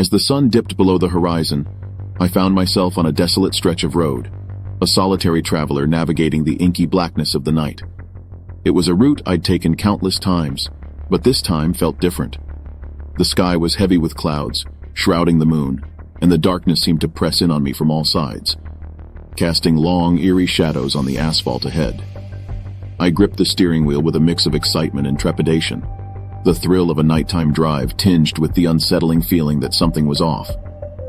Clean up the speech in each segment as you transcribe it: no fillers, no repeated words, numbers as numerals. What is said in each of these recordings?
As the sun dipped below the horizon, I found myself on a desolate stretch of road, a solitary traveler navigating the inky blackness of the night. It was a route I'd taken countless times, but this time felt different. The sky was heavy with clouds, shrouding the moon, and the darkness seemed to press in on me from all sides, casting long, eerie shadows on the asphalt ahead. I gripped the steering wheel with a mix of excitement and trepidation, the thrill of a nighttime drive tinged with the unsettling feeling that something was off.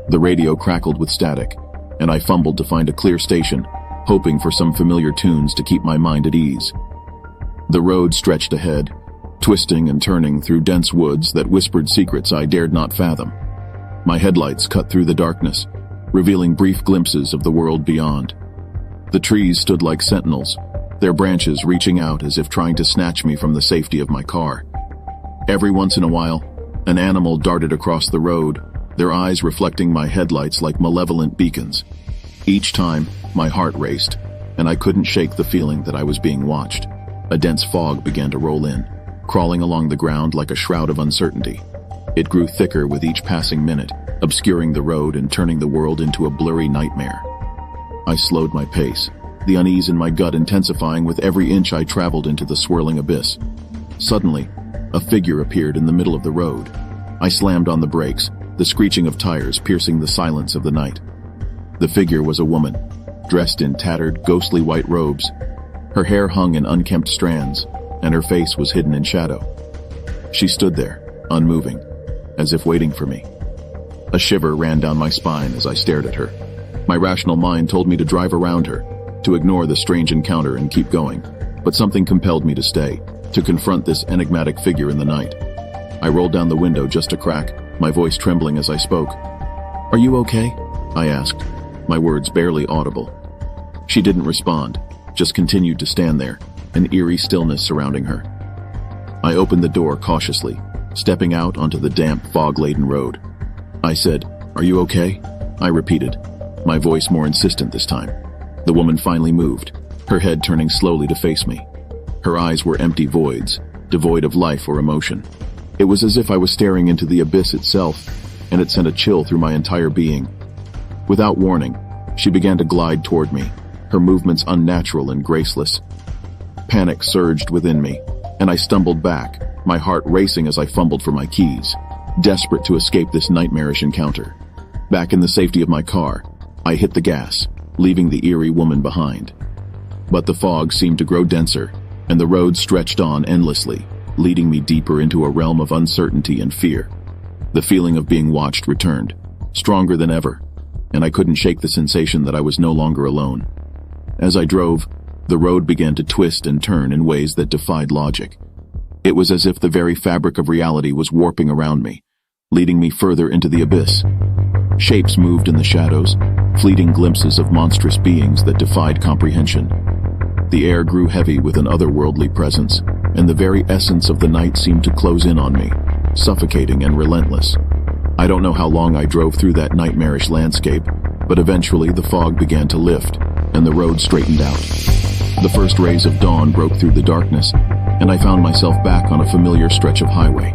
The radio crackled with static, and I fumbled to find a clear station, hoping for some familiar tunes to keep my mind at ease. The road stretched ahead, twisting and turning through dense woods that whispered secrets I dared not fathom. My headlights cut through the darkness, revealing brief glimpses of the world beyond. The trees stood like sentinels, their branches reaching out as if trying to snatch me from the safety of my car. Every once in a while, an animal darted across the road, their eyes reflecting my headlights like malevolent beacons. Each time, my heart raced, and I couldn't shake the feeling that I was being watched. A dense fog began to roll in, crawling along the ground like a shroud of uncertainty. It grew thicker with each passing minute, obscuring the road and turning the world into a blurry nightmare. I slowed my pace, the unease in my gut intensifying with every inch I traveled into the swirling abyss. Suddenly, a figure appeared in the middle of the road. I slammed on the brakes, the screeching of tires piercing the silence of the night. The figure was a woman, dressed in tattered, ghostly white robes. Her hair hung in unkempt strands, and her face was hidden in shadow. She stood there, unmoving, as if waiting for me. A shiver ran down my spine as I stared at her. My rational mind told me to drive around her, to ignore the strange encounter and keep going, but something compelled me to stay, to confront this enigmatic figure in the night. I rolled down the window just a crack, my voice trembling as I spoke. "Are you okay?" I asked, my words barely audible. She didn't respond, just continued to stand there, an eerie stillness surrounding her. I opened the door cautiously, stepping out onto the damp, fog-laden road. I said, "Are you okay?" I repeated, my voice more insistent this time. The woman finally moved, her head turning slowly to face me. Her eyes were empty voids, devoid of life or emotion. It was as if I was staring into the abyss itself, and it sent a chill through my entire being. Without warning, she began to glide toward me, her movements unnatural and graceless. Panic surged within me, and I stumbled back, my heart racing as I fumbled for my keys, desperate to escape this nightmarish encounter. Back in the safety of my car, I hit the gas, leaving the eerie woman behind. But the fog seemed to grow denser, and the road stretched on endlessly, leading me deeper into a realm of uncertainty and fear. The feeling of being watched returned, stronger than ever, and I couldn't shake the sensation that I was no longer alone. As I drove, the road began to twist and turn in ways that defied logic. It was as if the very fabric of reality was warping around me, leading me further into the abyss. Shapes moved in the shadows, fleeting glimpses of monstrous beings that defied comprehension. The air grew heavy with an otherworldly presence, and the very essence of the night seemed to close in on me, suffocating and relentless. I don't know how long I drove through that nightmarish landscape, but eventually the fog began to lift, and the road straightened out. The first rays of dawn broke through the darkness, and I found myself back on a familiar stretch of highway.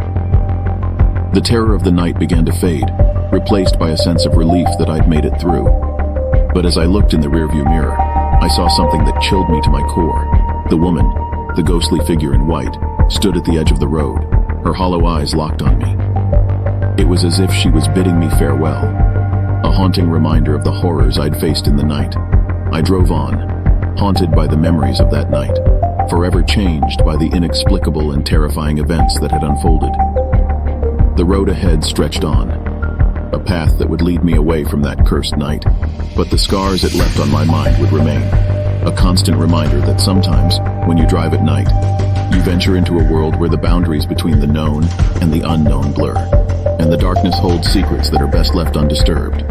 The terror of the night began to fade, replaced by a sense of relief that I'd made it through. But as I looked in the rearview mirror, I saw something that chilled me to my core. The woman, the ghostly figure in white, stood at the edge of the road, her hollow eyes locked on me. It was as if she was bidding me farewell, a haunting reminder of the horrors I'd faced in the night. I drove on, haunted by the memories of that night, forever changed by the inexplicable and terrifying events that had unfolded. The road ahead stretched on, a path that would lead me away from that cursed night, but the scars it left on my mind would remain, a constant reminder that sometimes, when you drive at night, you venture into a world where the boundaries between the known and the unknown blur, and the darkness holds secrets that are best left undisturbed.